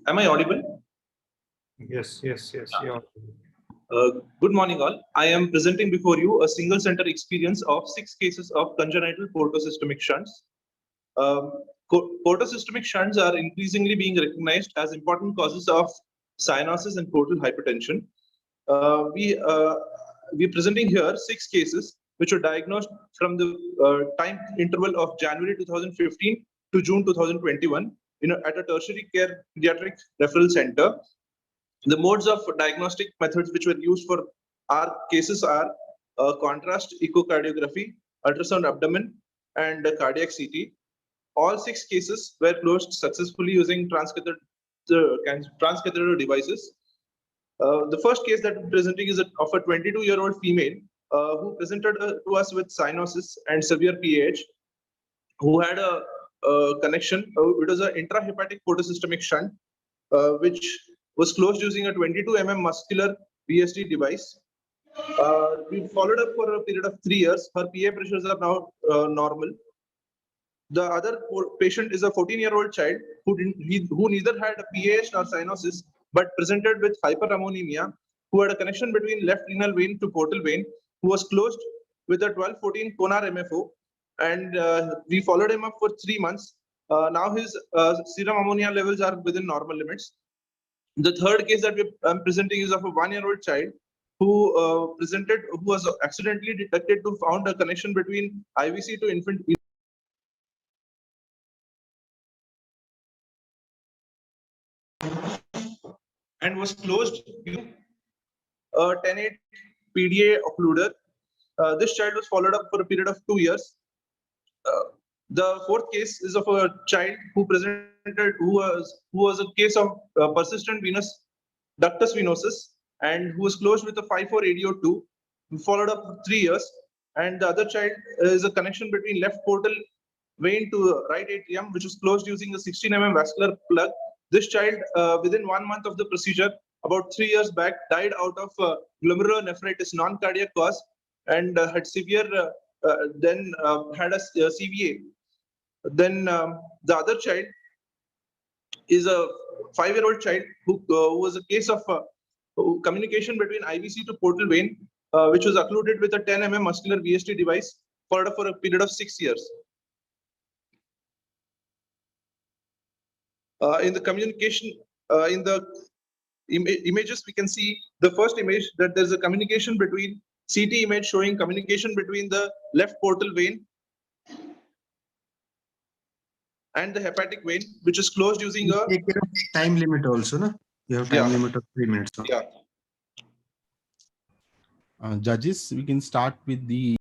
Am I audible? Yes, you're Good morning, all. I am presenting before you a single center experience of 6 cases of congenital portosystemic shunts. Portosystemic shunts are increasingly being recognized as important causes of cyanosis and portal hypertension. We're presenting here 6 cases which were diagnosed from the time interval of January 2015 to June 2021 at a tertiary care pediatric referral center. The modes of diagnostic methods which were used for our cases are contrast echocardiography, ultrasound abdomen, and cardiac CT. All 6 cases were closed successfully using transcatheter devices. The first case that we're presenting is of a 22-year-old female who presented to us with cyanosis and severe PAH, who had a connection. It was an intrahepatic portosystemic shunt, which was closed using a 22 mm muscular VSD device. We followed up for a period of 3 years. Her PA pressures are now normal. The other patient is a 14-year-old child who neither had a PAH nor cyanosis, but presented with hyperammonemia, who had a connection between left renal vein to portal vein, who was closed with a 12-14 Konar MFO, and we followed him up for 3 months. Now his serum ammonia levels are within normal limits. The third case that I'm presenting is of a 1-year-old child who was accidentally detected to found a connection between IVC to infant and was closed using a 10-8 PDA occluder. This child was followed up for a period of 2 years. The fourth case is of a child who was a case of persistent venous ductus venosus and who was closed with a 5-4 ADO2, followed up for 3 years. And the other child is a connection between left portal vein to right atrium, which was closed using a 16 mm vascular plug. This child, within 1 month of the procedure, about 3 years back, died out of glomerulonephritis, non-cardiac cause, and had severe, then had a CVA. Then the other child is a 5-year-old child who was a case of communication between IVC to portal vein, which was occluded with a 10 mm muscular VST device for a period of 6 years. In the communication, in the images, we can see the first image that there's a communication between CT image showing communication between the left portal vein and the hepatic vein, which is closed using a time limit also, no? You have time limit of 3 minutes. Yeah. Judges, we can start with the